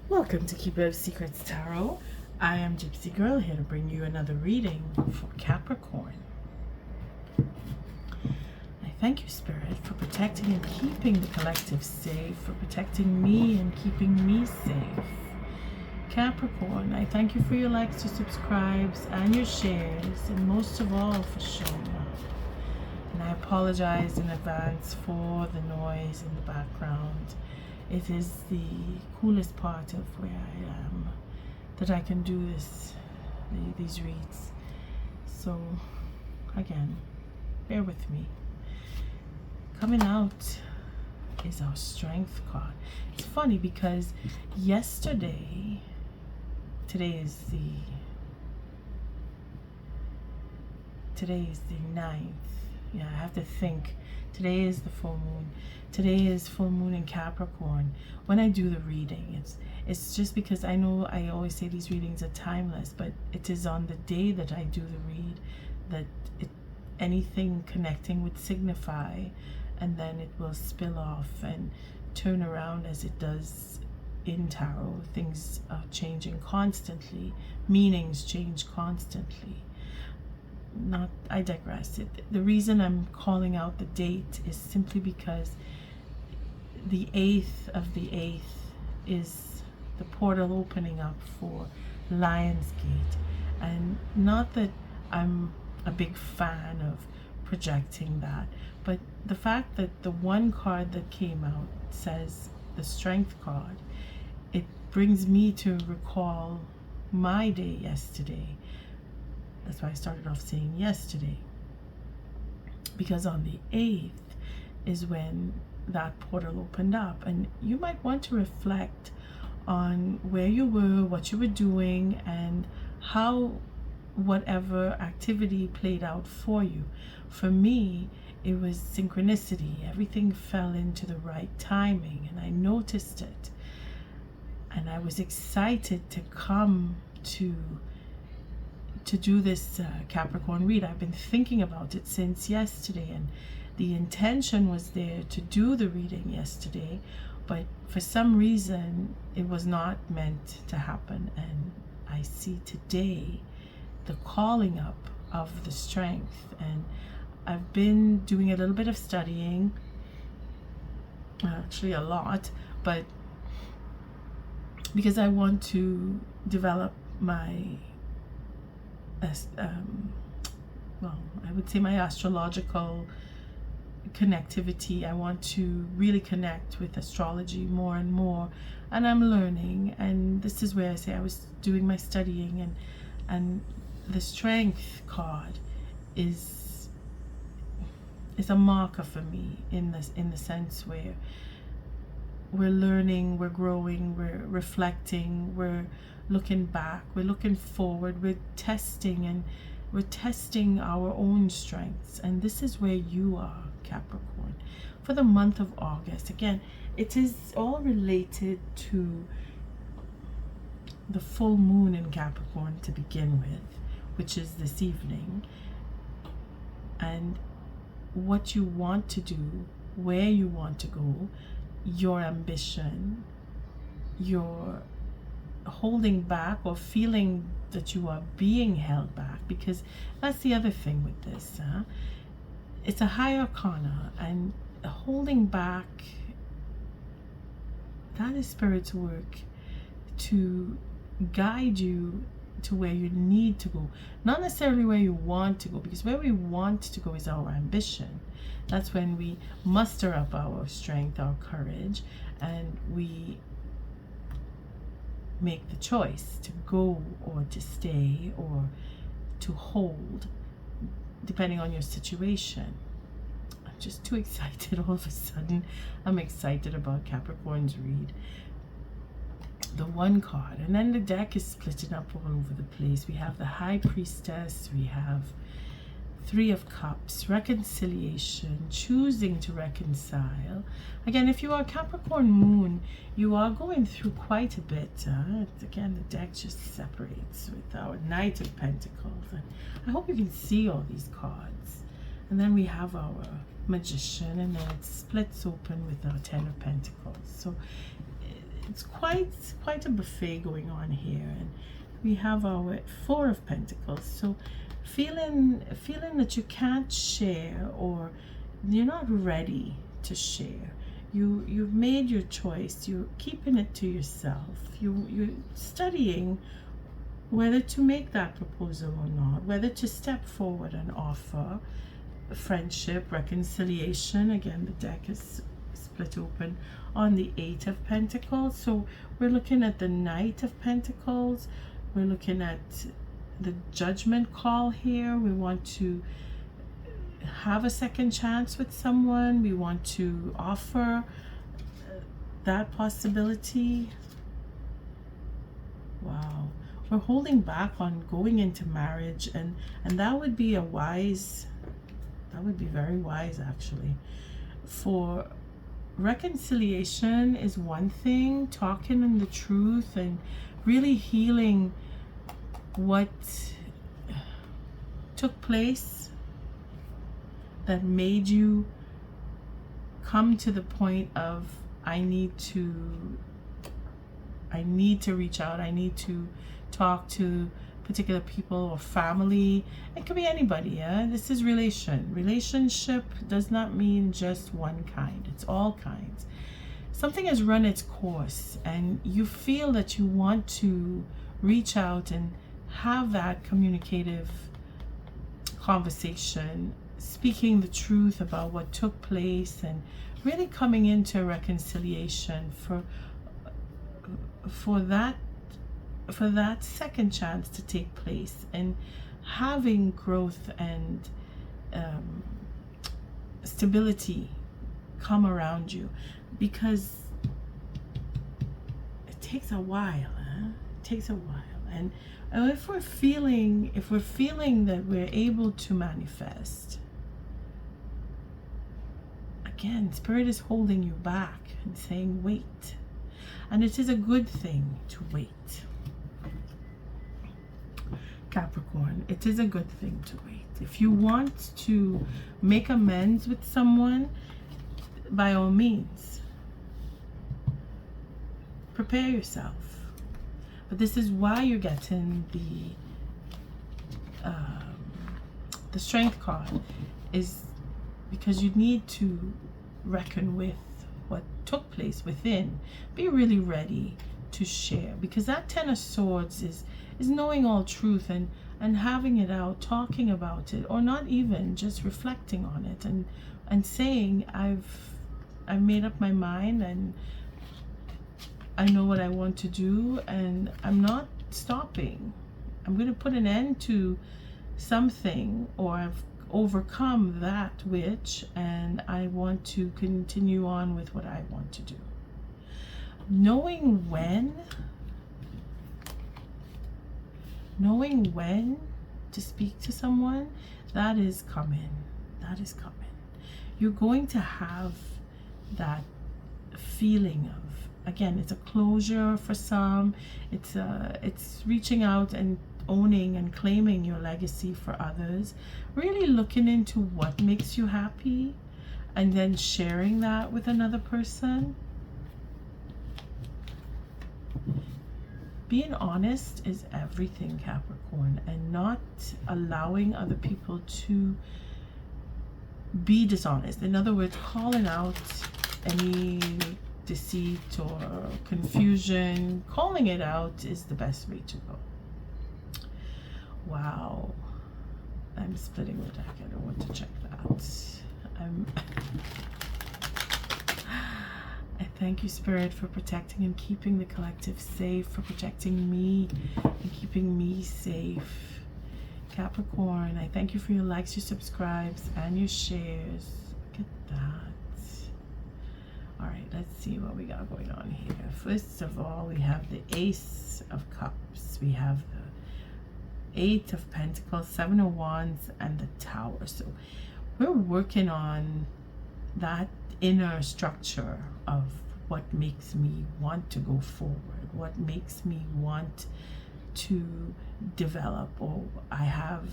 Welcome to Keeper of Secrets Tarot. I am Gypsy Girl here to bring you another reading for Capricorn. I thank you, Spirit, for protecting and keeping the collective safe, for protecting me and keeping me safe. Capricorn, I thank you for your likes, your subscribes, and your shares, and most of all for showing up. And I apologize in advance for the noise in the background. It is the coolest part of where I am that I can do these reads. So again, bear with me. Coming out is our Strength card. It's funny because yesterday, today is the 9th. Yeah, I have to think. Today is the full moon. Today is full moon in Capricorn. When I do the reading, it's just because I know I always say these readings are timeless, but it is on the day that I do the read that anything connecting would signify, and then it will spill off and turn around as it does in tarot. Things are changing constantly. Meanings change constantly. I digress. The reason I'm calling out the date is simply because the 8th of the 8th is the portal opening up for Lionsgate. And not that I'm a big fan of projecting that, but the fact that the one card that came out says the Strength card, it brings me to recall my day yesterday. That's why I started off saying yesterday, because on the 8th is when that portal opened up, and you might want to reflect on where you were, what you were doing, and how whatever activity played out for you. For me, it was synchronicity. Everything fell into the right timing, and I noticed it, and I was excited to come to do this Capricorn read. I've been thinking about it since yesterday, and the intention was there to do the reading yesterday, but for some reason it was not meant to happen. And I see today the calling up of the Strength, and I've been doing a little bit of studying, actually a lot, but because I want to develop my I would say my astrological connectivity. I want to really connect with astrology more and more, and I'm learning, and this is where I say I was doing my studying, and the Strength card is a marker for me in the sense where we're learning, we're growing, we're reflecting, we're looking back, we're looking forward, we're testing our own strengths. And this is where you are, Capricorn, for the month of August. Again, it is all related to the full moon in Capricorn to begin with, which is this evening, and what you want to do, where you want to go, your ambition, your holding back or feeling that you are being held back, because that's the other thing with this. It's a high arcana, and holding back, that is Spirit's work to guide you to where you need to go, not necessarily where you want to go, because where we want to go is our ambition. That's when we muster up our strength, our courage, and we make the choice to go or to stay or to hold, depending on your situation. I'm just too excited all of a sudden. I'm excited about Capricorn's read. The one card, and then the deck is splitting up all over the place. We have the High Priestess, we have Three of Cups, reconciliation, choosing to reconcile. Again, if you are Capricorn moon, you are going through quite a bit. Again, the deck just separates with our Knight of Pentacles. And I hope you can see all these cards. And then we have our Magician, and then it splits open with our Ten of Pentacles. So it's quite a buffet going on here, and we have our Four of Pentacles. So feeling that you can't share, or you're not ready to share. You've made your choice. You're keeping it to yourself. You're studying whether to make that proposal or not, whether to step forward and offer friendship, reconciliation. Again, the deck is split open on the Eight of Pentacles. So we're looking at the Knight of Pentacles. We're looking at the Judgment call here. We want to have a second chance with someone. We want to offer that possibility. Wow. We're holding back on going into marriage, and that would be very wise, actually. For reconciliation is one thing, talking in the truth and really healing what took place that made you come to the point of I need to reach out, I need to talk to particular people or family. It could be anybody. Yeah, this is relationship does not mean just one kind, it's all kinds. Something has run its course and you feel that you want to reach out and have that communicative conversation, speaking the truth about what took place and really coming into reconciliation for that second chance to take place, and having growth and stability come around you, because it takes a while. It takes a while. And if we're feeling that we're able to manifest, again, Spirit is holding you back and saying wait. And it is a good thing to wait. Capricorn, it is a good thing to wait. If you want to make amends with someone, by all means, prepare yourself. But this is why you're getting the Strength card, is because you need to reckon with what took place within. Be really ready to share, because that Ten of Swords is knowing all truth and having it out, talking about it, or not even just reflecting on it and saying I've made up my mind and I know what I want to do and I'm not stopping. I'm going to put an end to something, or I've overcome that which, and I want to continue on with what I want to do. Knowing when to speak to someone, that is coming. You're going to have that feeling of, again, it's a closure for some. It's reaching out and owning and claiming your legacy for others. Really looking into what makes you happy and then sharing that with another person. Being honest is everything, Capricorn, and not allowing other people to be dishonest. In other words, calling out any deceit or confusion. Calling it out is the best way to go. Wow. I'm splitting the deck. I don't want to check that. I thank you, Spirit, for protecting and keeping the collective safe, for protecting me and keeping me safe. Capricorn, I thank you for your likes, your subscribes, and your shares. Look at that. All right, let's see what we got going on here. First of all, we have the Ace of Cups. We have the Eight of Pentacles, Seven of Wands, and the Tower. So we're working on that inner structure of what makes me want to go forward, what makes me want to develop, or I have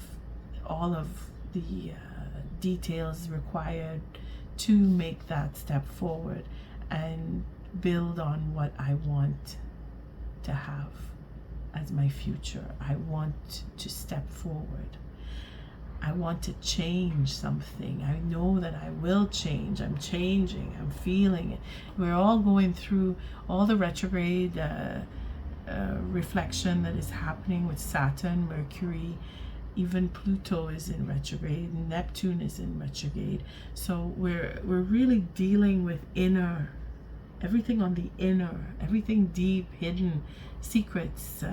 all of the details required to make that step forward. And build on what I want to have as my future. I want to step forward. I want to change something. I know that I will change. I'm changing. I'm feeling it. We're all going through all the retrograde reflection that is happening with Saturn, Mercury, even Pluto is in retrograde, Neptune is in retrograde. So we're really dealing with everything on the inner, everything deep, hidden, secrets,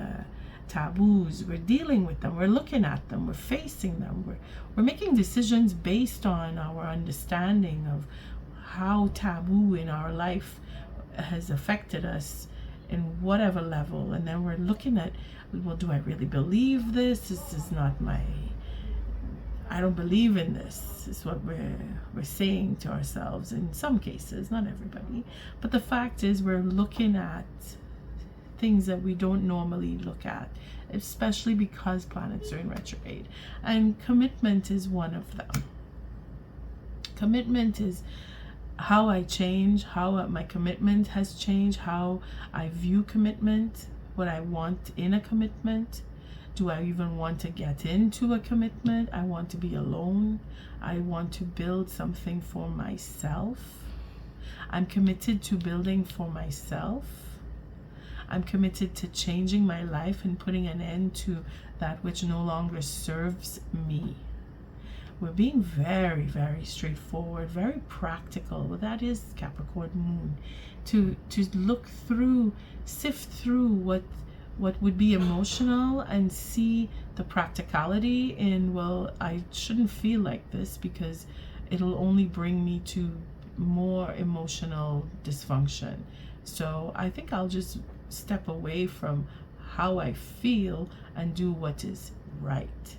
taboos. We're dealing with them. We're looking at them. We're facing them. We're making decisions based on our understanding of how taboo in our life has affected us in whatever level. And then we're looking at, well, do I really believe this? This is not I don't believe in this, is what we're saying to ourselves in some cases, not everybody. But the fact is, we're looking at things that we don't normally look at, especially because planets are in retrograde. And commitment is one of them. Commitment is how I change, how my commitment has changed, how I view commitment, what I want in a commitment. Do I even want to get into a commitment? I want to be alone. I want to build something for myself. I'm committed to building for myself. I'm committed to changing my life and putting an end to that which no longer serves me. We're being very, very straightforward, very practical. Well, that is Capricorn moon. To look through, sift through what would be emotional and see the practicality in, well, I shouldn't feel like this because it'll only bring me to more emotional dysfunction. So I think I'll just step away from how I feel and do what is right.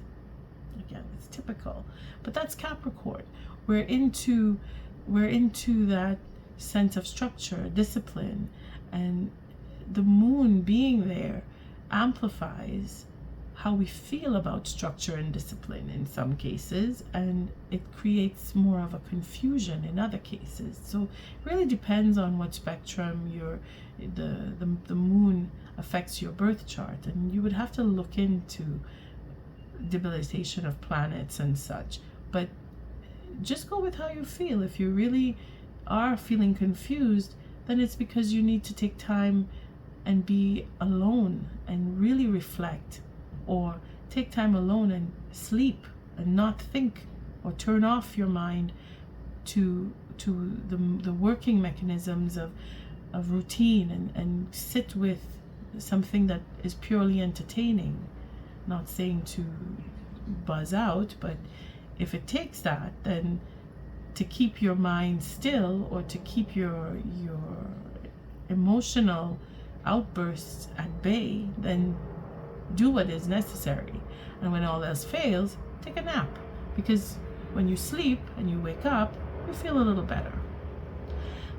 Again, it's typical, but that's Capricorn. We're into that sense of structure, discipline, and the moon being there amplifies how we feel about structure and discipline in some cases, and it creates more of a confusion in other cases. So it really depends on what spectrum the moon affects your birth chart, and you would have to look into debilitation of planets and such. But just go with how you feel. If you really are feeling confused, then it's because you need to take time and be alone and really reflect, or take time alone and sleep and not think, or turn off your mind to the working mechanisms of routine, and sit with something that is purely entertaining. Not saying to buzz out, but if it takes that, then to keep your mind still, or to keep your emotional outbursts at bay, then do what is necessary. And when all else fails, take a nap, because when you sleep and you wake up, you feel a little better.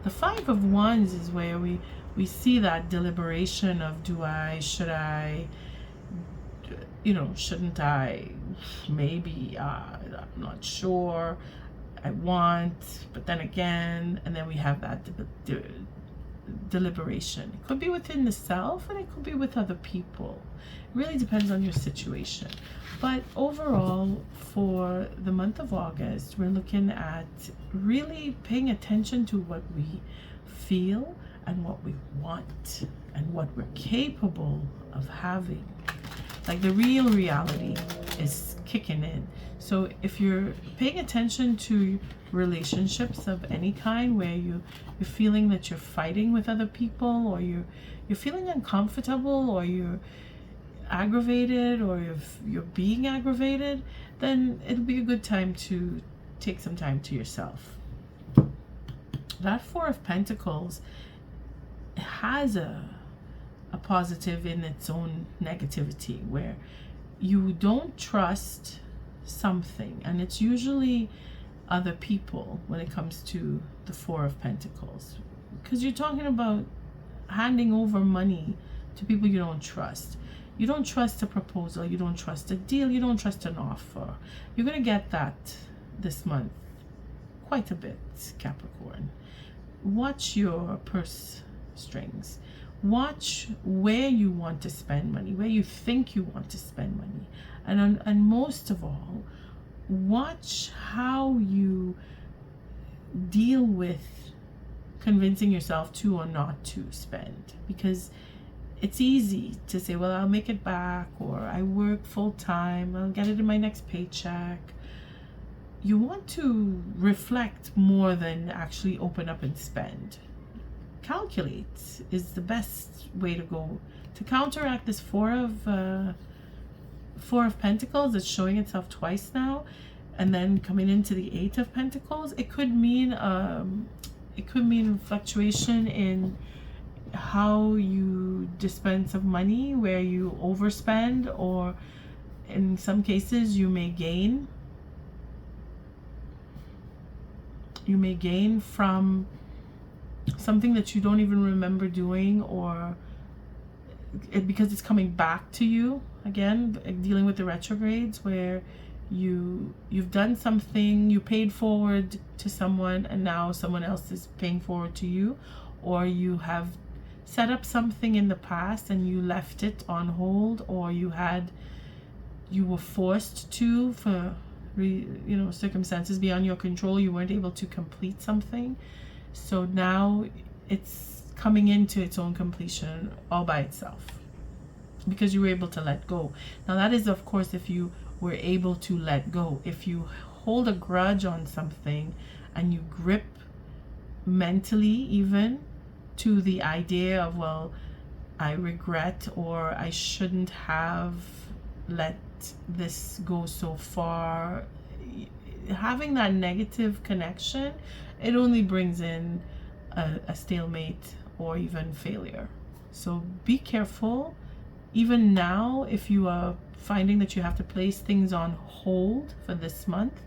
The Five of Wands is where we see that deliberation of should I, shouldn't I, maybe, I'm not sure, I want, but then again, and then we have that deliberation. It could be within the self, and it could be with other people. It really depends on your situation. But overall, for the month of August, we're looking at really paying attention to what we feel and what we want and what we're capable of having. Like, the real reality is kicking in. So if you're paying attention to relationships of any kind where you're feeling that you're fighting with other people, or you're feeling uncomfortable, or you're aggravated, or if you're being aggravated, then it'll be a good time to take some time to yourself. That Four of Pentacles has a positive in its own negativity, where you don't trust something, and it's usually other people when it comes to the Four of Pentacles, because you're talking about handing over money to people you don't trust. You don't trust a proposal, you don't trust a deal, you don't trust an offer. You're going to get that this month quite a bit, Capricorn. Watch your purse strings. Watch where you want to spend money, where you think you want to spend money. And most of all, watch how you deal with convincing yourself to or not to spend. Because it's easy to say, well, I'll make it back, or I work full time, I'll get it in my next paycheck. You want to reflect more than actually open up and spend. Calculate is the best way to go to counteract this Four of Pentacles that's showing itself twice now, and then coming into the Eight of Pentacles. It could mean fluctuation in how you dispense of money, where you overspend, or in some cases you may gain from something that you don't even remember doing, or because it's coming back to you again, dealing with the retrogrades, where you've done something, you paid forward to someone, and now someone else is paying forward to you, or you have set up something in the past and you left it on hold, or you were forced to, for circumstances beyond your control, you weren't able to complete something. So now it's coming into its own completion all by itself, because you were able to let go. Now that is, of course, if you were able to let go. If you hold a grudge on something and you grip mentally even to the idea of, well, I regret, or I shouldn't have let this go so far, having that negative connection, it only brings in a stalemate or even failure. So be careful. Even now, if you are finding that you have to place things on hold for this month,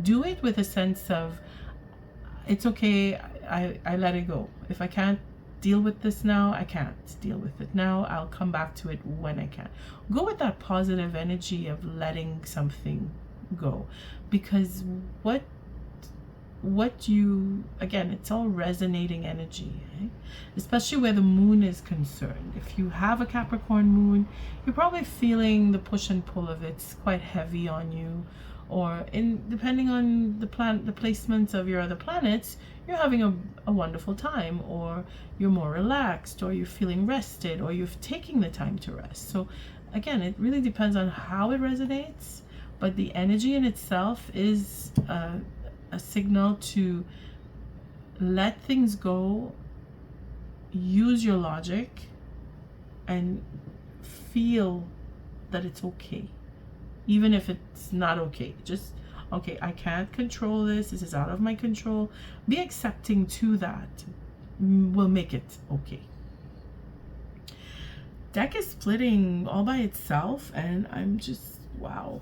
do it with a sense of, it's okay, I let it go. If I can't deal with this now, I can't deal with it now. I'll come back to it when I can. Go with that positive energy of letting something go, because what you, again, it's all resonating energy, right? Especially where the moon is concerned. If you have a Capricorn moon, you're probably feeling the push and pull of it. It's quite heavy on you, or depending on the placements of your other planets, you're having a wonderful time, or you're more relaxed, or you're feeling rested, or you're taking the time to rest. So again, it really depends on how it resonates, but the energy in itself is a signal to let things go, use your logic, and feel that it's okay, even if it's not okay. Just, okay, I can't control this, this is out of my control. Be accepting to that will make it okay. Deck is splitting all by itself, and I'm just, wow.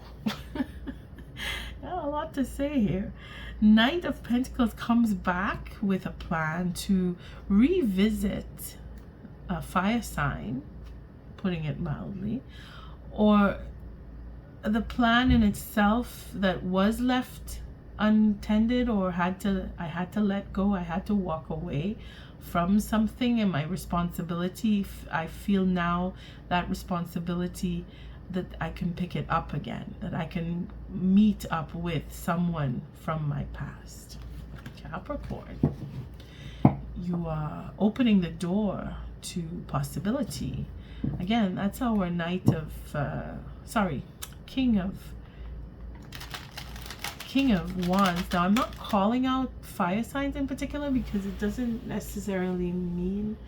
A lot to say here. Knight of Pentacles comes back with a plan to revisit a fire sign, putting it mildly, or the plan in itself that was left untended, or I had to let go, I had to walk away from something, and my responsibility, I feel now that responsibility, that I can pick it up again, that I can meet up with someone from my past. Capricorn, you are opening the door to possibility. Again, that's our King of Wands. Now, I'm not calling out fire signs in particular, because it doesn't necessarily mean,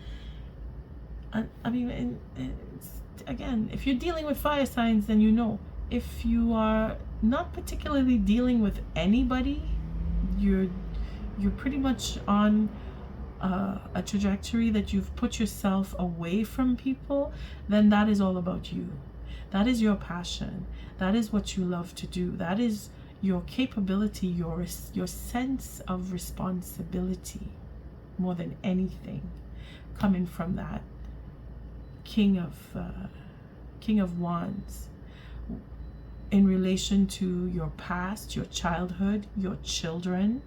again, if you're dealing with fire signs, then you know. If you are not particularly dealing with anybody, you're pretty much on a trajectory that you've put yourself away from people, then that is all about you. That is your passion. That is what you love to do. That is your capability, your sense of responsibility, more than anything, coming from that King of Wands, in relation to your past, your childhood, your children,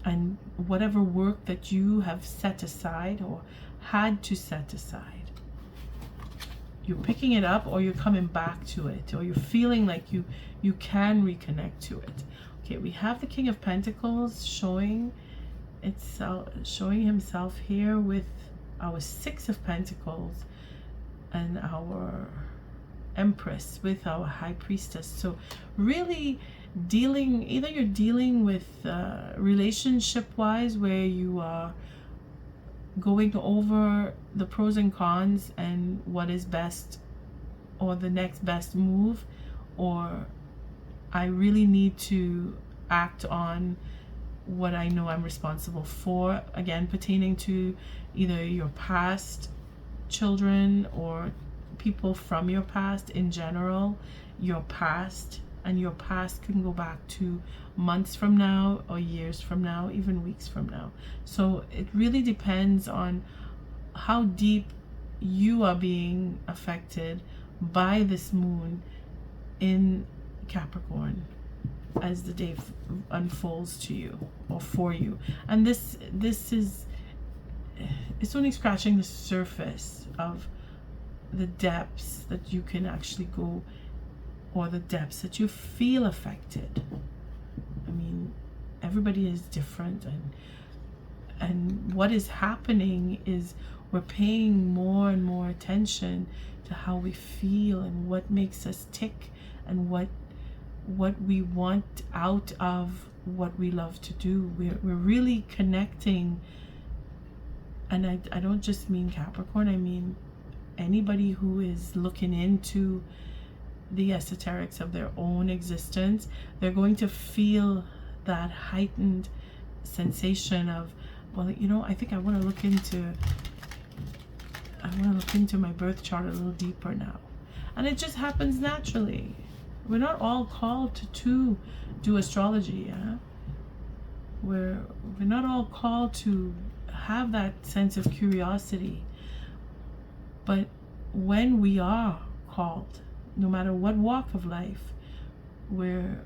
and whatever work that you have set aside or had to set aside. You're picking it up, or you're coming back to it, or you're feeling like you can reconnect to it. Okay, we have the King of Pentacles showing himself here with our Six of Pentacles and our Empress with our High Priestess. So really either you're dealing with relationship wise, where you are going over the pros and cons and what is best or the next best move, or I really need to act on what I know I'm responsible for, again pertaining to either your past children or people from your past in general, your past. And your past can go back to months from now, or years from now, even weeks from now. So it really depends on how deep you are being affected by this moon in Capricorn as the day unfolds to you or for you. And this is, it's only scratching the surface of the depths that you can actually go, or the depths that you feel affected. I mean, everybody is different, and what is happening is we're paying more and more attention to how we feel and what makes us tick, and what we want out of what we love to do. We're really connecting, and I don't just mean Capricorn, I mean anybody who is looking into the esoterics of their own existence. They're going to feel that heightened sensation of, well, you know, I think I want to look into my birth chart a little deeper now. And it just happens naturally. We're not all called to do astrology, yeah? We're not all called to have that sense of curiosity. But when we are called, no matter what walk of life we're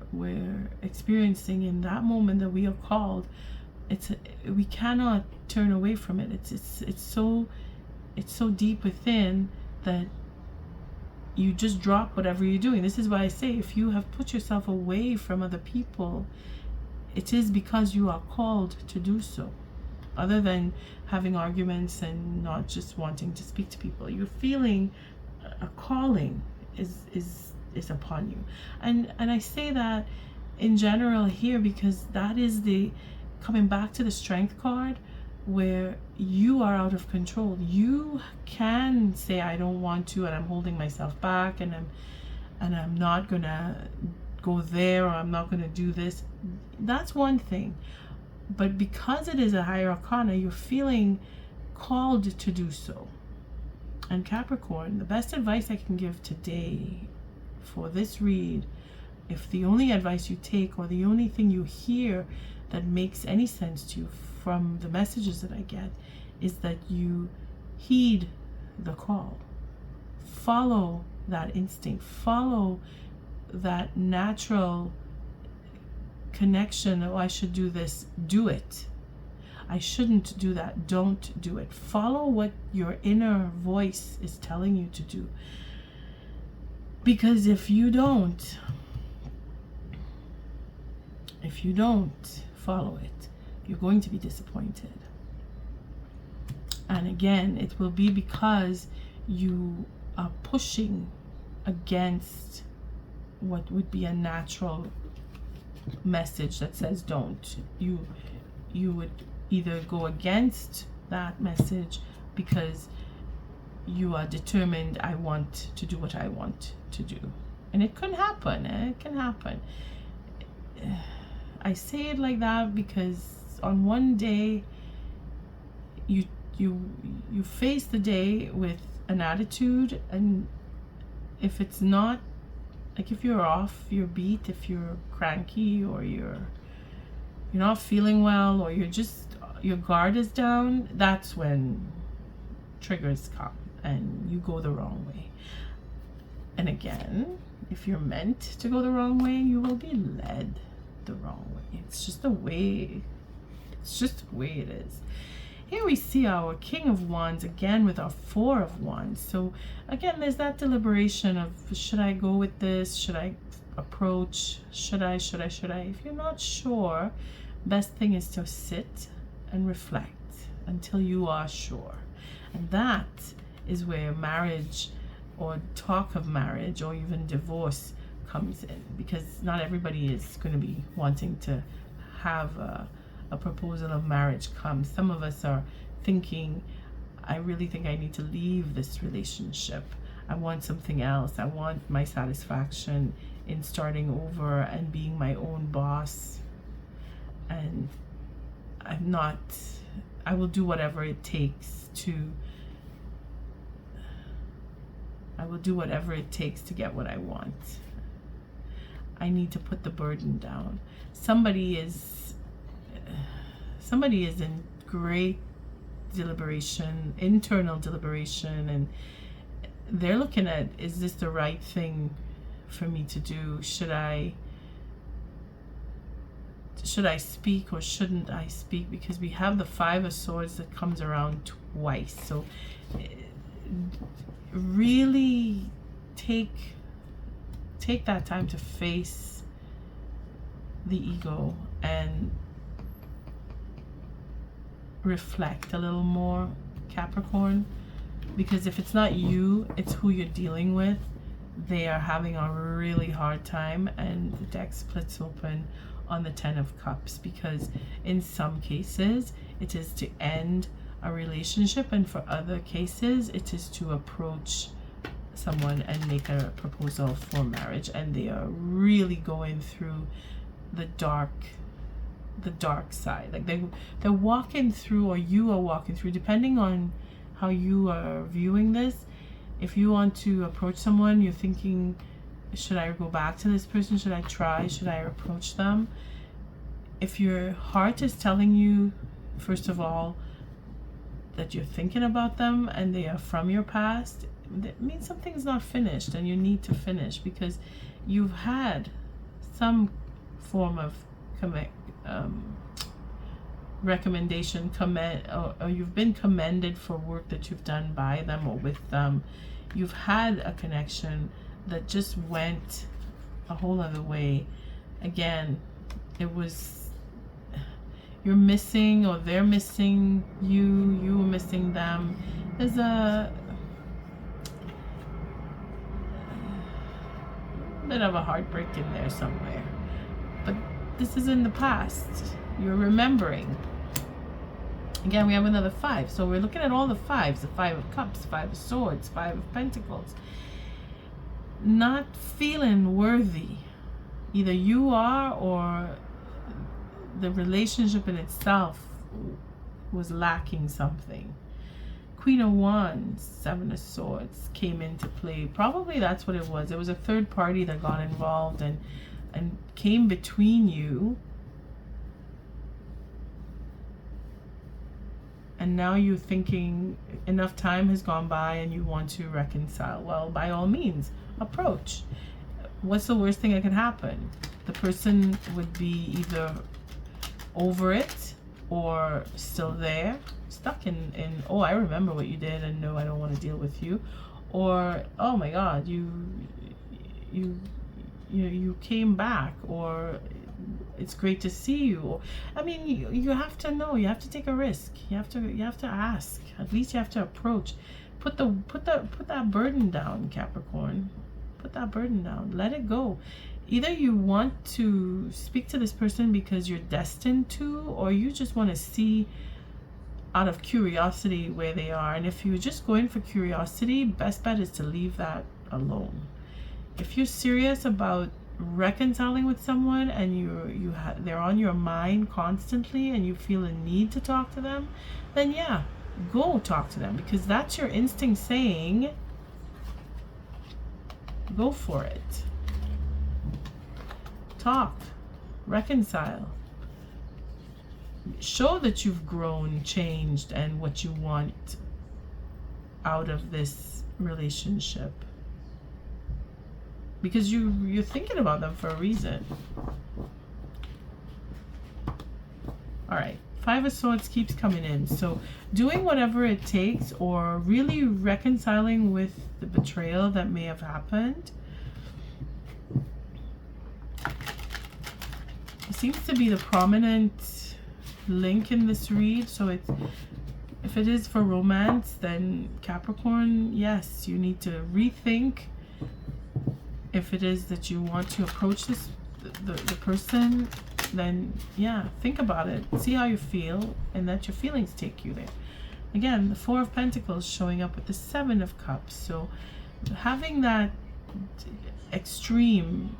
experiencing, in that moment that we are called, we cannot turn away from it. It's so deep within that you just drop whatever you're doing. This is why I say, if you have put yourself away from other people, it is because you are called to do so. Other than having arguments and not just wanting to speak to people, you're feeling a calling is upon you. And I say that in general here because that is the coming back to the Strength card, where you are out of control. You can say, I don't want to, and I'm holding myself back, and I'm not gonna go there, or I'm not gonna do this. That's one thing. But because it is a higher arcana, you're feeling called to do so. And Capricorn, the best advice I can give today for this read, if the only advice you take or the only thing you hear that makes any sense to you from the messages that I get, is that you heed the call. Follow that instinct. Follow that natural connection. Oh, I should do this. Do it. I shouldn't do that. Don't do it. Follow what your inner voice is telling you to do. Because if you don't follow it, you're going to be disappointed. And again, it will be because you are pushing against what would be a natural message that says don't. You would either go against that message because you are determined, I want to do what I want to do. And it can happen. It can happen. I say it like that because on one day you face the day with an attitude, and if it's not, like if you're off your beat, if you're cranky, or you're not feeling well, or your guard is down, that's when triggers come and you go the wrong way. And again, if you're meant to go the wrong way, you will be led the wrong way. It's just the way It's just the way it is. Here we see our King of Wands again with our Four of Wands. So again, there's that deliberation of, should I go with this? Should I approach? Should I? If you're not sure, best thing is to sit and reflect until you are sure. And that is where marriage or talk of marriage or even divorce comes in, because not everybody is going to be wanting to have a proposal of marriage come. Some of us are thinking, I really think I need to leave this relationship. I want something else. I want my satisfaction in starting over and being my own boss. And I will do whatever it takes to get what I want. I need to put the burden down. Somebody is in great deliberation, internal deliberation, and they're looking at, is this the right thing for me to do? Should I speak or shouldn't I speak? Because we have the Five of Swords that comes around twice. So really take that time to face the ego and reflect a little more, Capricorn, because if it's not you, it's who you're dealing with. They are having a really hard time, and the deck splits open on the Ten of Cups, because in some cases it is to end a relationship, and for other cases it is to approach someone and make a proposal for marriage, and they are really going through the dark side. Like they're walking through, or you are walking through, depending on how you are viewing this. If you want to approach someone, you're thinking, should I go back to this person? Should I try? Should I approach them? If your heart is telling you, first of all, that you're thinking about them and they are from your past, that means something's not finished, and you need to finish, because you've had some form of recommendation, or you've been commended for work that you've done by them or with them. You've had a connection that just went a whole other way. Again, it was, you're missing, or they're missing you, you were missing them. There's a bit of a heartbreak in there somewhere, but this is in the past. You're remembering. Again, we have another five, so we're looking at all the fives: the Five of Cups, Five of Swords, Five of Pentacles. Not feeling worthy, either you are, or the relationship in itself was lacking something. Queen of Wands, Seven of Swords came into play. Probably that's what it was. It was a third party that got involved and came between you. And now you're thinking enough time has gone by and you want to reconcile. Well, by all means, approach. What's the worst thing that could happen? The person would be either over it or still there, stuck in oh, I remember what you did, and no, I don't want to deal with you. Or, oh my God, you came back, or it's great to see you. Or, I mean, you have to know, you have to take a risk. You have to ask. At least you have to approach. Put that burden down, Capricorn. Put that burden down. Let it go. Either you want to speak to this person because you're destined to, or you just want to see out of curiosity where they are. And if you're just going for curiosity, best bet is to leave that alone. If you're serious about reconciling with someone and they're on your mind constantly and you feel a need to talk to them, then yeah, go talk to them, because that's your instinct saying go for it. Talk, reconcile, show that you've grown, changed, and what you want out of this relationship, because you're thinking about them for a reason. All right, Five of Swords keeps coming in. So doing whatever it takes, or really reconciling with the betrayal that may have happened. It seems to be the prominent link in this read. So it's, if it is for romance, then Capricorn, yes, you need to rethink. If it is that you want to approach this the person, then yeah, think about it, see how you feel, and let your feelings take you there. Again, the Four of Pentacles showing up with the Seven of Cups. So having that extreme,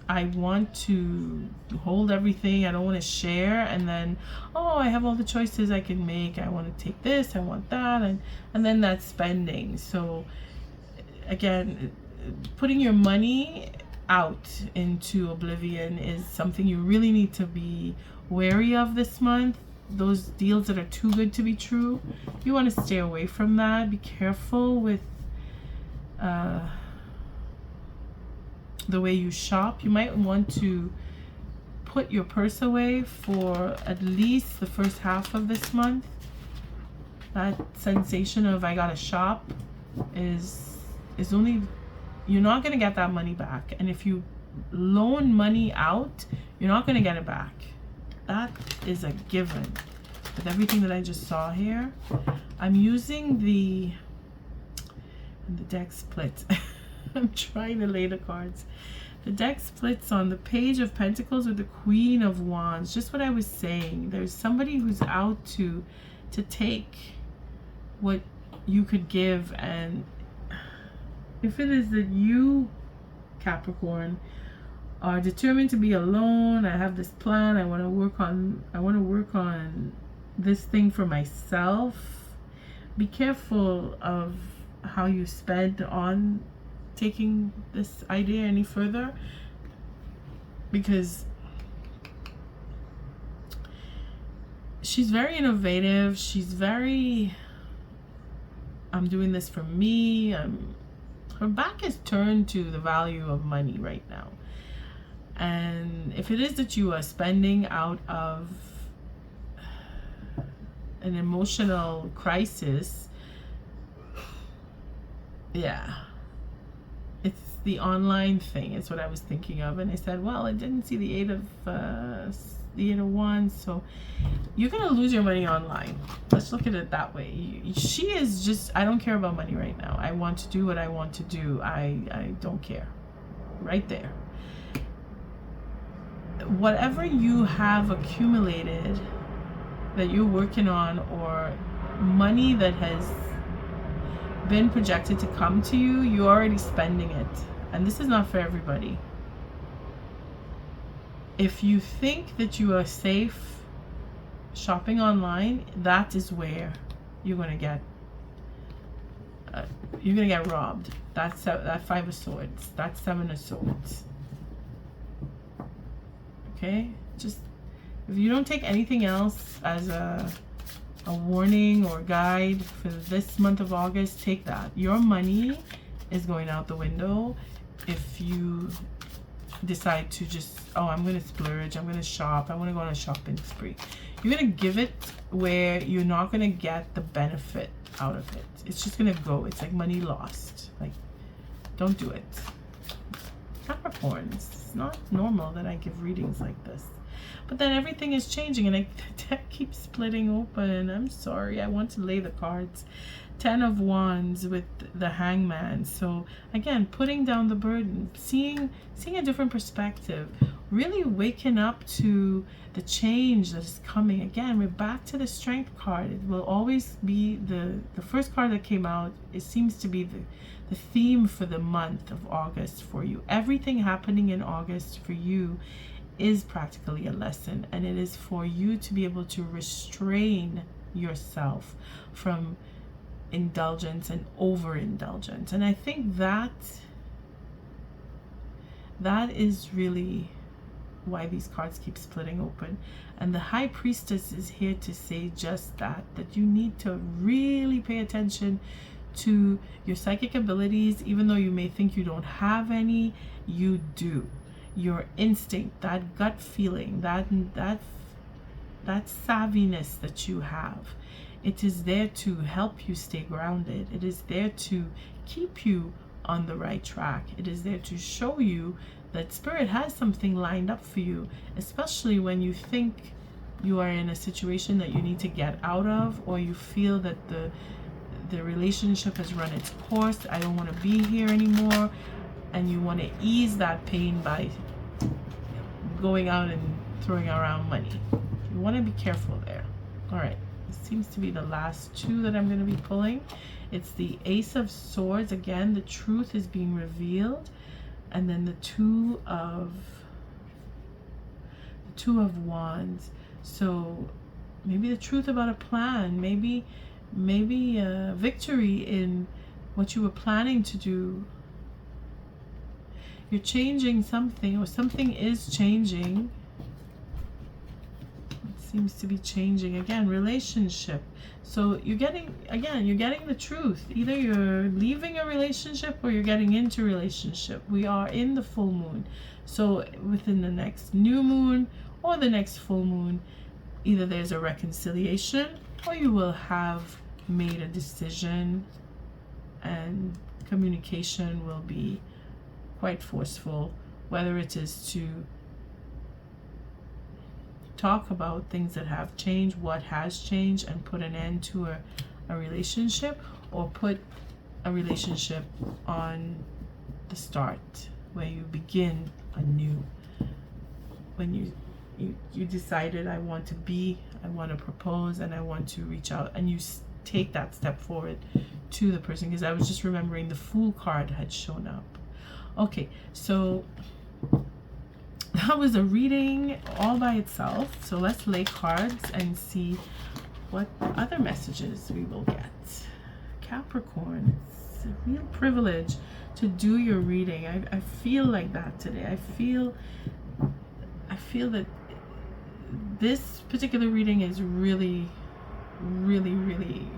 I want to hold everything, I don't want to share, and then, oh, I have all the choices I can make, I want to take this, I want that, and then that's spending. So again, putting your money out into oblivion is something you really need to be wary of this month. Those deals that are too good to be true, you want to stay away from that. Be careful with the way you shop. You might want to put your purse away for at least the first half of this month. That sensation of I gotta shop is only, you're not going to get that money back. And if you loan money out, you're not going to get it back. That is a given. With everything that I just saw here, I'm using the deck splits. I'm trying to lay the cards. The deck splits on the Page of Pentacles with the Queen of Wands. Just what I was saying. There's somebody who's out to take what you could give, and if it is that you, Capricorn, are determined to be alone, I have this plan, I want to work on this thing for myself, be careful of how you spend on taking this idea any further, because she's very innovative. She's very, I'm doing this for me. Her back is turned to the value of money right now. And if it is that you are spending out of an emotional crisis, yeah, it's the online thing. It's what I was thinking of. And I said, well, I didn't see the Eight of Wands, so you're gonna lose your money online. Let's look at it that way. She is just, I don't care about money right now. I want to do what I want to do. I don't care. Right there. Whatever you have accumulated that you're working on, or money that has been projected to come to you, you're already spending it. And this is not for everybody. If you think that you are safe shopping online, that is where you're gonna get robbed. That's that Five of Swords. That's Seven of Swords. Okay, just if you don't take anything else as a warning or guide for this month of August, take that. Your money is going out the window if you decide to just, oh, I'm going to splurge, I'm going to shop, I want to go on a shopping spree. You're going to give it where you're not going to get the benefit out of it. It's just going to go. It's like money lost. Like, don't do it. Capricorns, it's not normal that I give readings like this. But then everything is changing, and the deck keeps splitting open. I'm sorry, I want to lay the cards. Ten of Wands with the Hangman. So again, putting down the burden, seeing a different perspective, really waking up to the change that is coming. Again, we're back to the Strength card. It will always be the first card that came out. It seems to be the theme for the month of August for you. Everything happening in August for you is practically a lesson, and it is for you to be able to restrain yourself from indulgence and overindulgence. And I think that is really why these cards keep splitting open. And the High Priestess is here to say just that you need to really pay attention to your psychic abilities. Even though you may think you don't have any, you do. Your instinct, that gut feeling, that that savviness that you have. It is there to help you stay grounded. It is there to keep you on the right track. It is there to show you that Spirit has something lined up for you, especially when you think you are in a situation that you need to get out of, or you feel that the relationship has run its course. I don't want to be here anymore. And you want to ease that pain by going out and throwing around money. You want to be careful there. All right. This seems to be the last two that I'm going to be pulling. It's the Ace of Swords. Again, the truth is being revealed. And then the Two of Wands. So maybe the truth about a plan. Maybe victory in what you were planning to do. You're changing something, or something is changing. It seems to be changing. Again, relationship. So you're getting the truth. Either you're leaving a relationship or you're getting into a relationship. We are in the full moon. So within the next new moon or the next full moon, either there's a reconciliation or you will have made a decision, and communication will be quite forceful, whether it is to talk about things that have changed, what has changed, and put an end to a relationship, or put a relationship on the start where you begin anew. When you decided, I want to propose, and I want to reach out, and you take that step forward to the person. Because I was just remembering the Fool card had shown up. Okay, so that was a reading all by itself. So let's lay cards and see what other messages we will get. Capricorn, it's a real privilege to do your reading. I feel like that today. I feel that this particular reading is really, really, really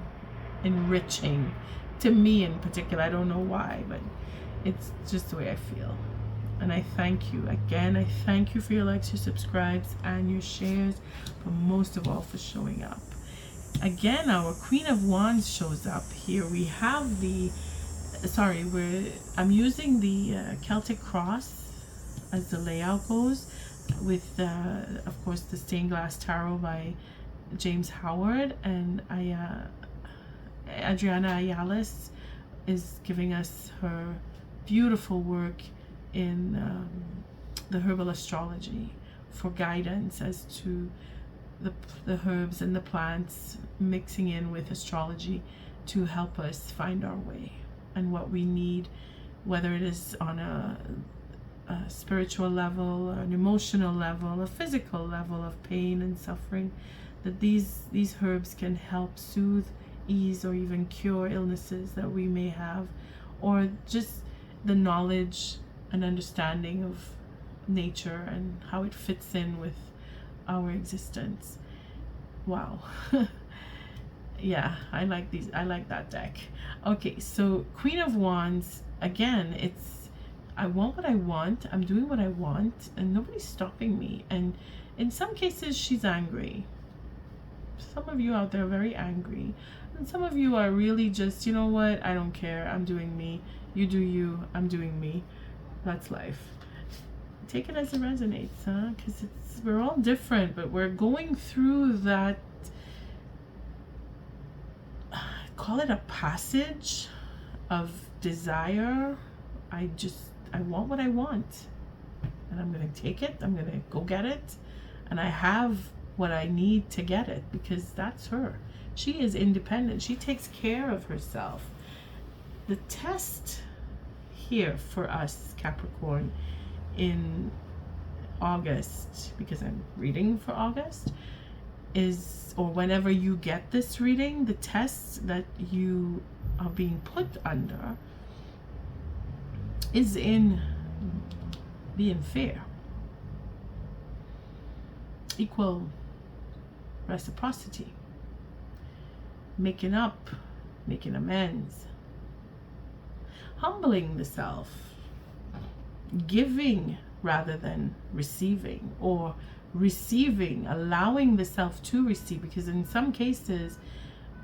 enriching to me in particular. I don't know why, but it's just the way I feel. And I thank you again. I thank you for your likes, your subscribes, and your shares, but most of all for showing up. Again, our Queen of Wands shows up here. We have I'm using the Celtic cross as the layout goes, with of course the Stained Glass Tarot by James Howard, and Adriana Ayales is giving us her beautiful work in the Herbal Astrology for guidance as to the herbs and the plants, mixing in with astrology to help us find our way and what we need, whether it is on a spiritual level, an emotional level, a physical level of pain and suffering, that these herbs can help soothe, ease, or even cure illnesses that we may have, or just the knowledge and understanding of nature and how it fits in with our existence. Wow. Yeah, I like these. I like that deck. Okay, so Queen of Wands, again, it's I want what I want, I'm doing what I want, and nobody's stopping me. And in some cases she's angry. Some of you out there are very angry, and some of you are really just, you know what, I don't care, I'm doing me, you do you, I'm doing me. That's life. Take it as it resonates, huh? Because we're all different, but we're going through that, call it a passage of desire. I want what I want, and I'm going to take it, I'm going to go get it, and I have what I need to get it, because that's her. She is independent. She takes care of herself. The test here for us, Capricorn, in August, because I'm reading for August, is, or whenever you get this reading, the test that you are being put under is in being fair, equal reciprocity, making up, making amends, humbling the self, giving rather than receiving, or receiving, allowing the self to receive, because in some cases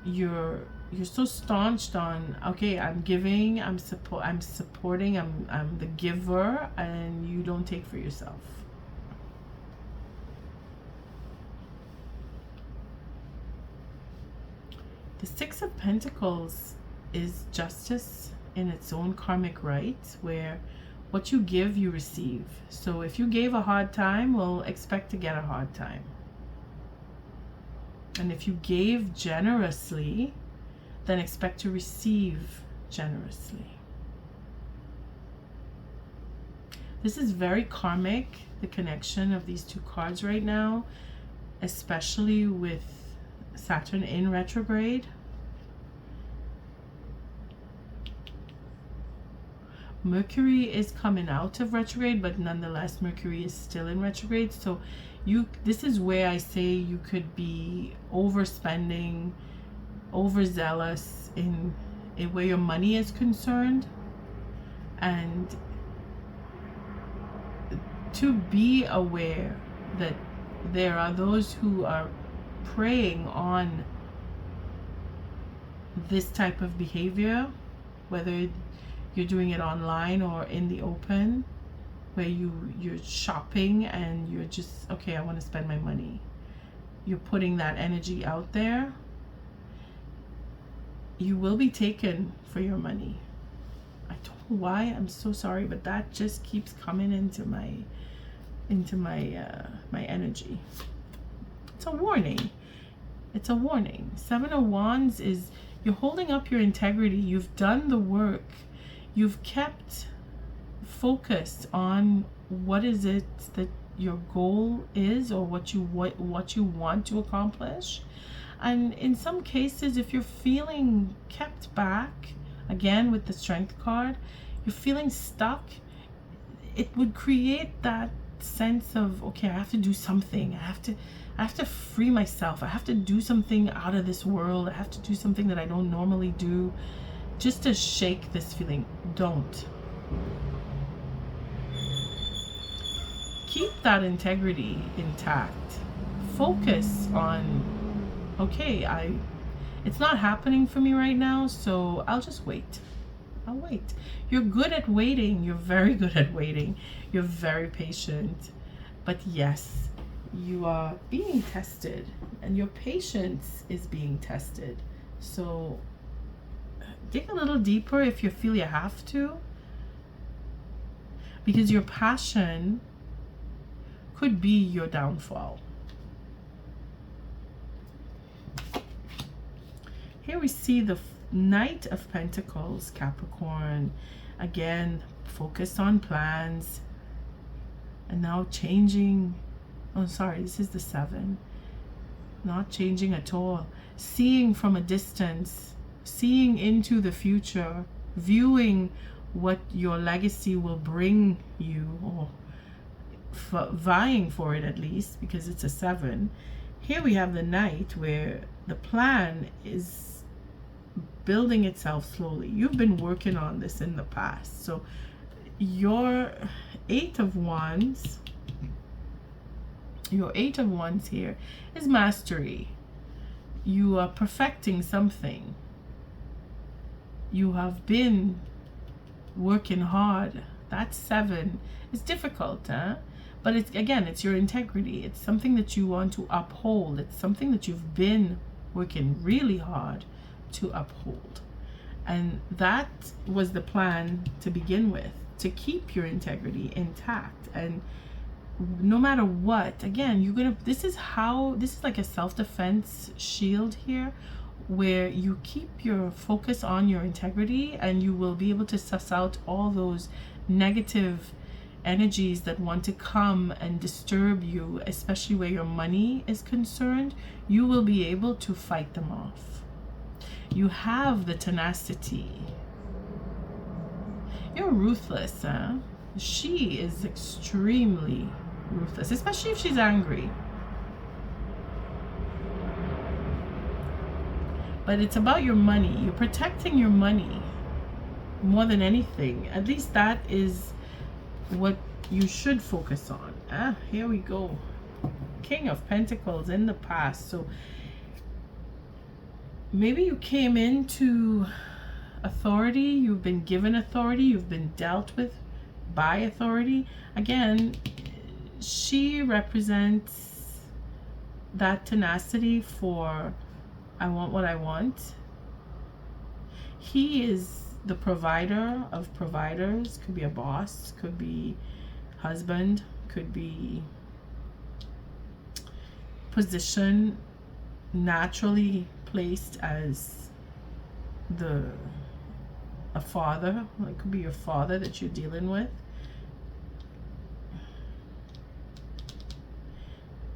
you're so staunched on, okay, I'm giving, I'm supporting, I'm the giver, and you don't take for yourself. The Six of Pentacles is justice in its own karmic right, where what you give, you receive. So if you gave a hard time, well, expect to get a hard time. And if you gave generously, then expect to receive generously. This is very karmic, the connection of these two cards right now, especially with Saturn in retrograde. Mercury is coming out of retrograde, but nonetheless Mercury is still in retrograde. So this is where I say you could be overspending, overzealous in where your money is concerned, and to be aware that there are those who are preying on this type of behavior, whether you're doing it online or in the open, where you're shopping and you're just, okay, I want to spend my money. You're putting that energy out there. You will be taken for your money. I don't know why, I'm so sorry, but that just keeps coming into my my energy. It's a warning. It's a warning. Seven of Wands is you're holding up your integrity. You've done the work. You've kept focused on what is it that your goal is, or what you want to accomplish. And in some cases, if you're feeling kept back, again with the Strength card, you're feeling stuck, it would create that sense of, okay, I have to do something. I have to free myself. I have to do something out of this world. I have to do something that I don't normally do, just to shake this feeling. Don't. Keep that integrity intact. Focus on, okay, it's not happening for me right now, so I'll just wait. I'll wait. You're good at waiting. You're very good at waiting. You're very patient. But yes, you are being tested, and your patience is being tested. So dig a little deeper if you feel you have to, because your passion could be your downfall. Here we see the Knight of Pentacles, Capricorn. Again, focus on plans. And now changing. Oh, sorry, this is the 7. Not changing at all. Seeing from a distance. Seeing into the future. Viewing what your legacy will bring you. Or vying for it, at least, because it's a 7. Here we have the Knight, where the plan is building itself slowly. You've been working on this in the past. So your 8 of Wands, here is mastery. You are perfecting something. You have been working hard. That 7 is difficult, but it's your integrity. It's something that you want to uphold. It's something that you've been working really hard to uphold. And that was the plan to begin with, to keep your integrity intact. And no matter what, again, this is like a self-defense shield here, where you keep your focus on your integrity, and you will be able to suss out all those negative energies that want to come and disturb you, especially where your money is concerned. You will be able to fight them off. You have the tenacity. You're ruthless, huh? She is extremely ruthless, especially if she's angry. But it's about your money. You're protecting your money more than anything. At least that is what you should focus on. Here we go. King of Pentacles in the past. So maybe you came into authority, you've been given authority, you've been dealt with by authority. Again, she represents that tenacity for I want what I want. He is the provider of providers. Could be a boss, could be husband, could be position naturally placed as a father. It could be your father that you're dealing with.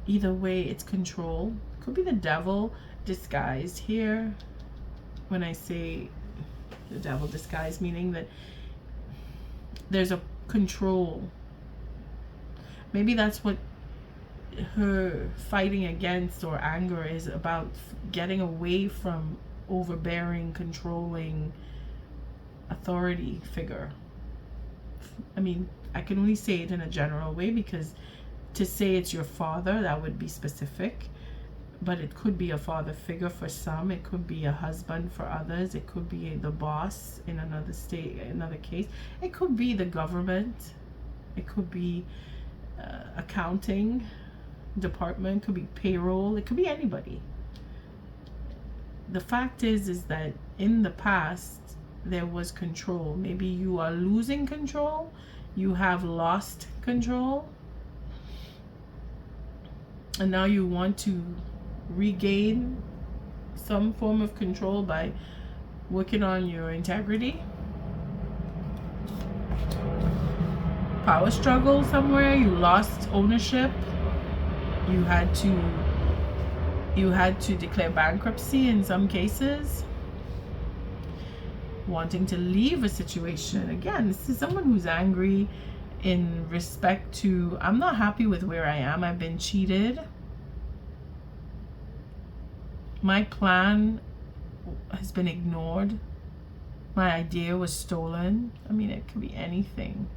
Either way, it's control. Could be the devil disguised here. When I say the devil disguised, meaning that there's a control. Maybe that's what her fighting against or anger is about, getting away from overbearing, controlling authority figure. I mean, I can only say it in a general way, because to say it's your father, that would be specific, but it could be a father figure for some. It could be a husband for others. It could be the boss in another state, another case. It could be the government. It could be accounting department. It could be payroll. It could be anybody. The fact is that in the past there was control. Maybe you are losing control. You have lost control. And now you want to regain some form of control by working on your integrity. Power struggle somewhere. You lost ownership. You had to declare bankruptcy in some cases. Wanting to leave a situation. Again, this is someone who's angry in respect to, I'm not happy with where I am. I've been cheated. My plan has been ignored. My idea was stolen. I mean, it could be anything.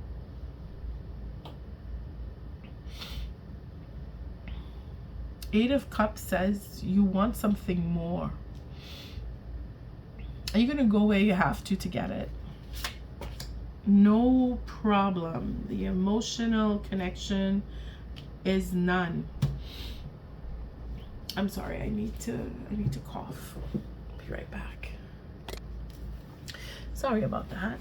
Eight of Cups says you want something more. Are you going to go where you have to get it? No problem. The emotional connection is none. I'm sorry, I need to cough. Be right back. Sorry about that.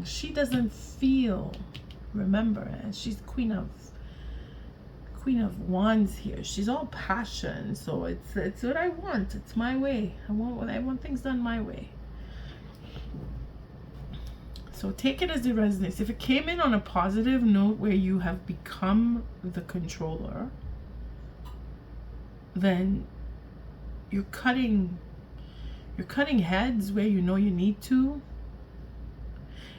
She doesn't feel, remember, she's Queen of Wands here. She's all passion. So it's what I want. It's my way. I want things done my way. So take it as it resonates. If it came in on a positive note where you have become the controller, then you're cutting heads where you know you need to.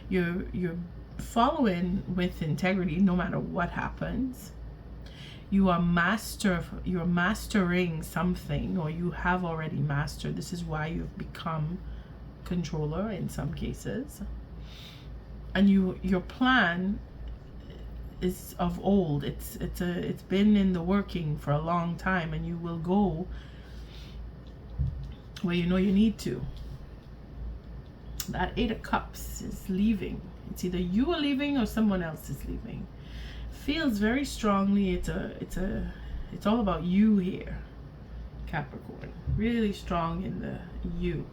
You're following with integrity no matter what happens. You're mastering something, or you have already mastered. This is why you've become controller in some cases. And your plan is of old. It's been in the working for a long time, and you will go where you know you need to. That Eight of Cups is leaving. It's either you are leaving or someone else is leaving. Feels very strongly. It's all about you here, Capricorn. Really strong in the you.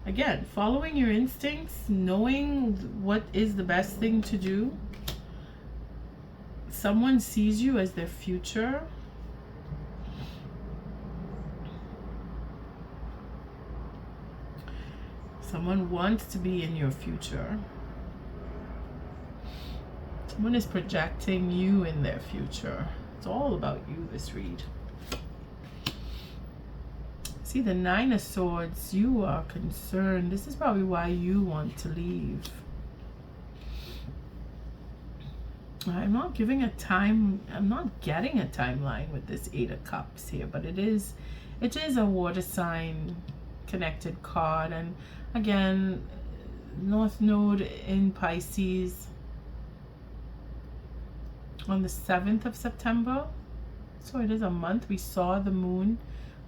Again, following your instincts, knowing what is the best thing to do. Someone sees you as their future. Someone wants to be in your future. Someone is projecting you in their future. It's all about you, this read. See, the Nine of Swords, you are concerned. This is probably why you want to leave. I'm not giving a time, I'm not getting a timeline with this Eight of Cups here, but it is a water sign connected card. And again, North Node in Pisces. on the 7th of September. So it is a month. We saw the moon.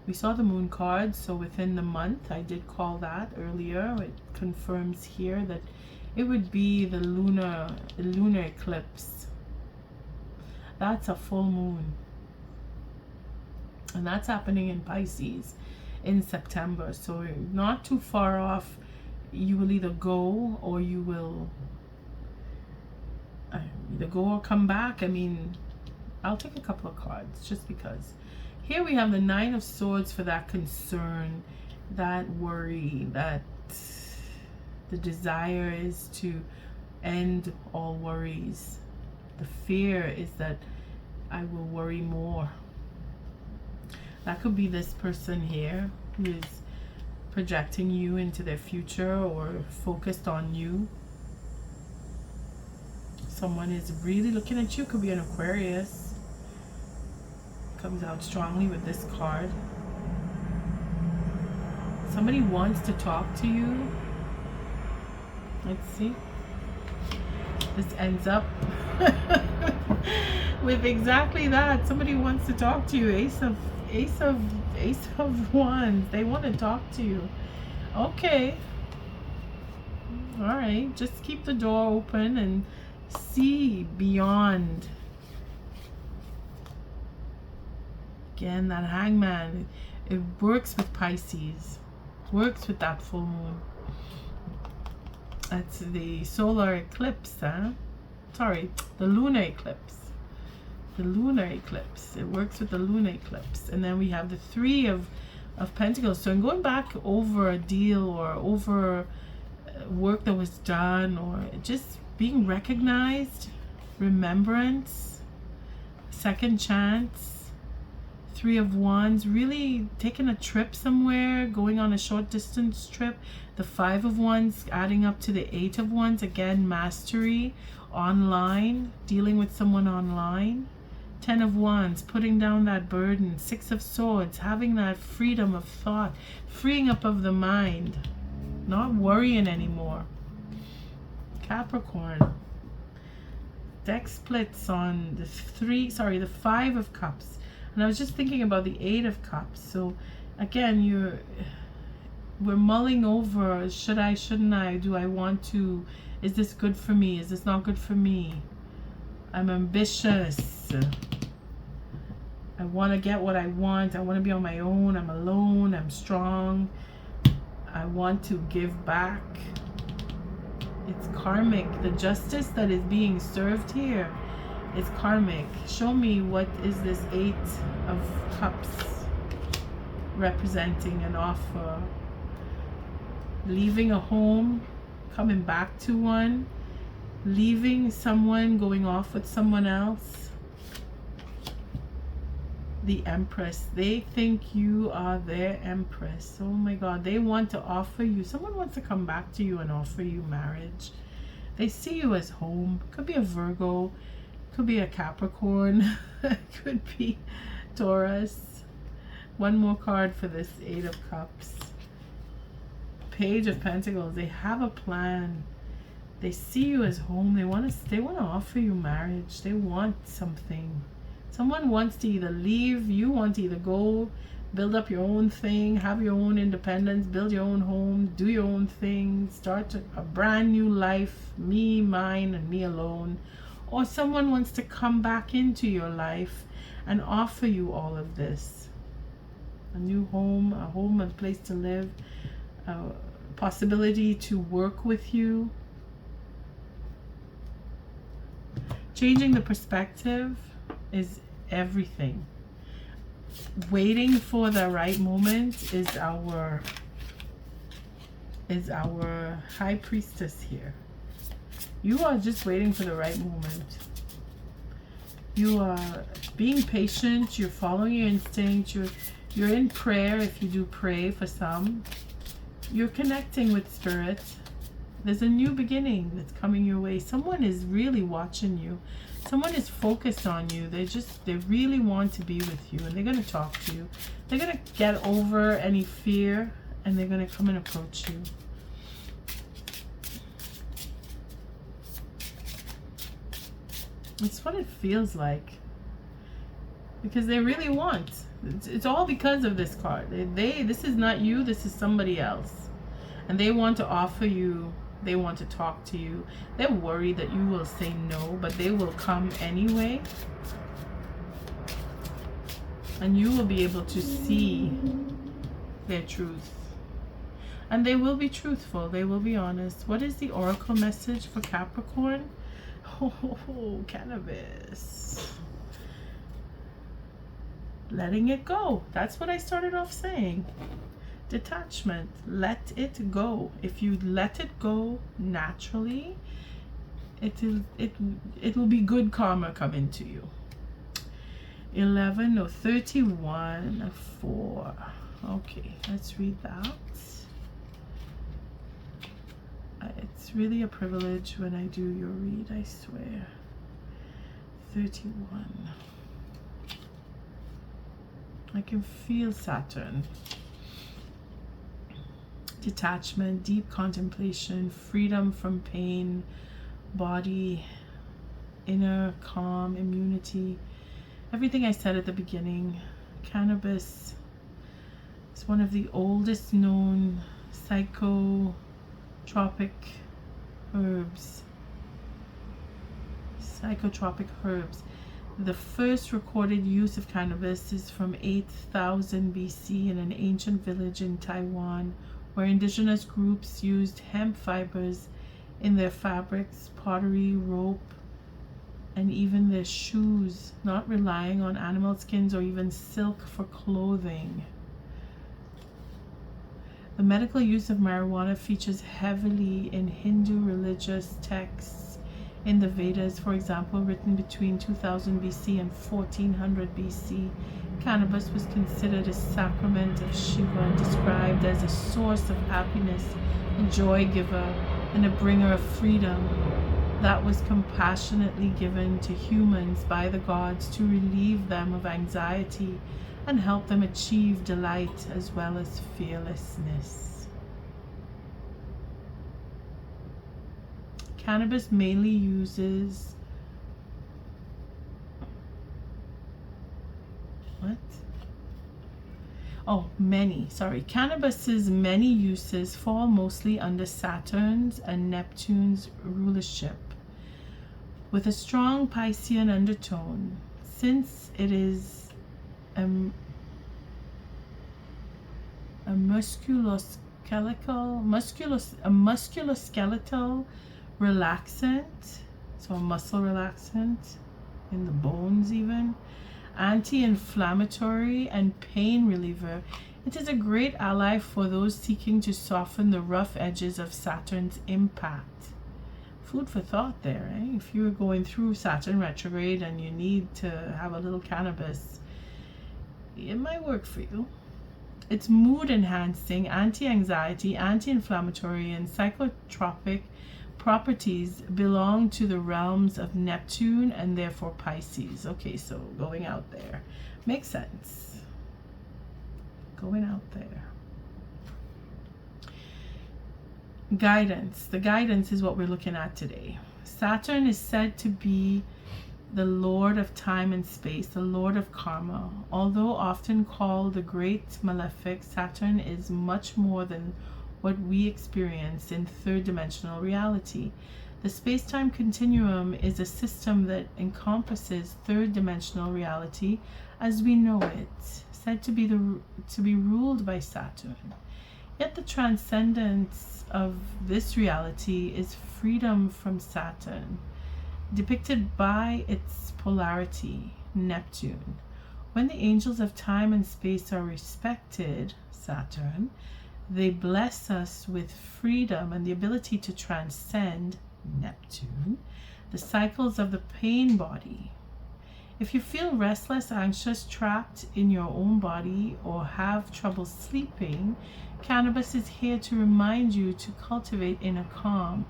We saw the moon card. So within the month, I did call that earlier. It confirms here that it would be the lunar eclipse. That's a full moon. And that's happening in Pisces in September. So not too far off. You will either go or you will either go or come back. I mean, I'll take a couple of cards just because. Here we have the Nine of Swords for that concern, that worry, that the desire is to end all worries. The fear is that I will worry more. That could be this person here who is projecting you into their future or focused on you. Someone is really looking at you. Could be an Aquarius. Comes out strongly with this card. Somebody wants to talk to you. Let's see. This ends up with exactly that. Somebody wants to talk to you. Ace of Wands. They want to talk to you. Okay. All right. Just keep the door open and see beyond. Again, that Hangman. It works with Pisces. Works with that full moon. That's the solar eclipse, huh? Sorry, the lunar eclipse. The lunar eclipse. It works with the lunar eclipse. And then we have the Three of Pentacles. So I'm going back over a deal or over work that was done or just being recognized, remembrance, second chance. Three of Wands, really taking a trip somewhere, going on a short distance trip. The Five of Wands adding up to the Eight of Wands. Again, mastery, online, dealing with someone online. Ten of Wands, putting down that burden. Six of Swords, having that freedom of thought, freeing up of the mind, not worrying anymore. Capricorn, deck splits on the Five of Cups. And I was just thinking about the Eight of Cups. So again, we're mulling over, should I, shouldn't I, do I want to, is this good for me, is this not good for me? I'm ambitious. I want to get what I want. I want to be on my own. I'm alone. I'm strong. I want to give back. It's karmic. The justice that is being served here is karmic. Show me, what is this Eight of Cups representing? An offer. Leaving a home, coming back to one. Leaving someone, going off with someone else. The Empress. They think you are their Empress. Oh my God. They want to offer you. Someone wants to come back to you and offer you marriage. They see you as home. Could be a Virgo. Could be a Capricorn. Could be Taurus. One more card for this Eight of Cups. Page of Pentacles. They have a plan. They see you as home. They want to offer you marriage. They want something. Someone wants to either leave. You want to either go, build up your own thing, have your own independence, build your own home, do your own thing, start a brand new life, me, mine, and me alone. Or someone wants to come back into your life and offer you all of this. A new home, a place to live, a possibility to work with you. Changing the perspective is everything. Waiting for the right moment is our high priestess here. You are just waiting for the right moment. You are being patient. You're following your instinct. You're in prayer if you do pray for some. You're connecting with spirit. There's a new beginning that's coming your way. Someone is really watching you. Someone is focused on you. They really want to be with you, and they're going to talk to you. They're going to get over any fear, and they're going to come and approach you. It's what it feels like. Because they really want. It's all because of this card. This is not you, this is somebody else. And they want to offer you, they want to talk to you. They're worried that you will say no, but they will come anyway. And you will be able to see their truth. And they will be truthful, they will be honest. What is the oracle message for Capricorn? Oh, cannabis. Letting it go. That's what I started off saying. Detachment. Let it go. If you let it go naturally, it will be good karma coming to you. 31 4. Okay, let's read that. It's really a privilege when I do your read, I swear. 31. I can feel Saturn. Detachment, deep contemplation, freedom from pain, body, inner calm, immunity. Everything I said at the beginning. Cannabis is one of the oldest known psychotropic herbs. Psychotropic herbs. The first recorded use of cannabis is from 8000 BC in an ancient village in Taiwan, where indigenous groups used hemp fibers in their fabrics, pottery, rope, and even their shoes, not relying on animal skins or even silk for clothing. The medical use of marijuana features heavily in Hindu religious texts. In the Vedas, for example, written between 2000 BC and 1400 BC, cannabis was considered a sacrament of Shiva and described as a source of happiness, a joy giver, and a bringer of freedom that was compassionately given to humans by the gods to relieve them of anxiety and help them achieve delight as well as fearlessness. Cannabis mainly uses Cannabis's many uses fall mostly under Saturn's and Neptune's rulership, with a strong Piscean undertone, since it is a musculoskeletal relaxant, so a muscle relaxant in the bones even, anti-inflammatory and pain reliever. It is a great ally for those seeking to soften the rough edges of Saturn's impact. Food for thought there, eh? If you're going through Saturn retrograde and you need to have a little cannabis, it might work for you. It's mood enhancing, anti-anxiety, anti-inflammatory, and psychotropic properties belong to the realms of Neptune and therefore Pisces. Okay, so going out there makes sense. Going out there. Guidance. The guidance is what we're looking at today. Saturn is said to be the Lord of time and space, the Lord of karma. Although often called the Great Malefic, Saturn is much more than what we experience in third-dimensional reality. The space-time continuum is a system that encompasses third-dimensional reality as we know it, said to be ruled by Saturn. Yet the transcendence of this reality is freedom from Saturn, depicted by its polarity, Neptune. When the angels of time and space are respected, Saturn, they bless us with freedom and the ability to transcend, Neptune, the cycles of the pain body. If you feel restless, anxious, trapped in your own body, or have trouble sleeping, cannabis is here to remind you to cultivate inner calm.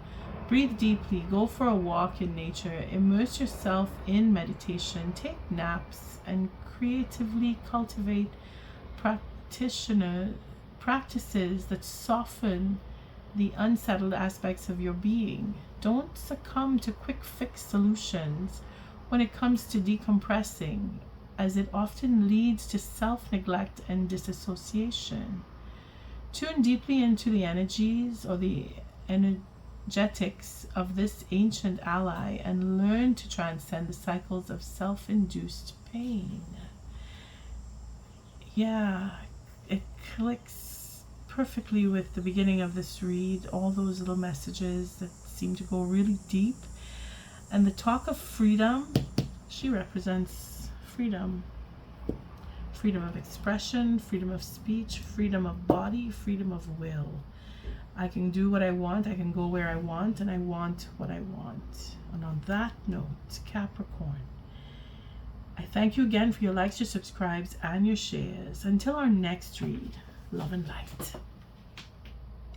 Breathe deeply, go for a walk in nature, immerse yourself in meditation, take naps, and creatively cultivate practices that soften the unsettled aspects of your being. Don't succumb to quick fix solutions when it comes to decompressing, as it often leads to self-neglect and disassociation. Tune deeply into the energies or the energetics of this ancient ally and learn to transcend the cycles of self-induced pain. Yeah, it clicks perfectly with the beginning of this read, all those little messages that seem to go really deep. And the talk of freedom, she represents freedom. Freedom of expression, freedom of speech, freedom of body, freedom of will. I can do what I want, I can go where I want, and I want what I want. And on that note, Capricorn, I thank you again for your likes, your subscribes, and your shares. Until our next read, love and light.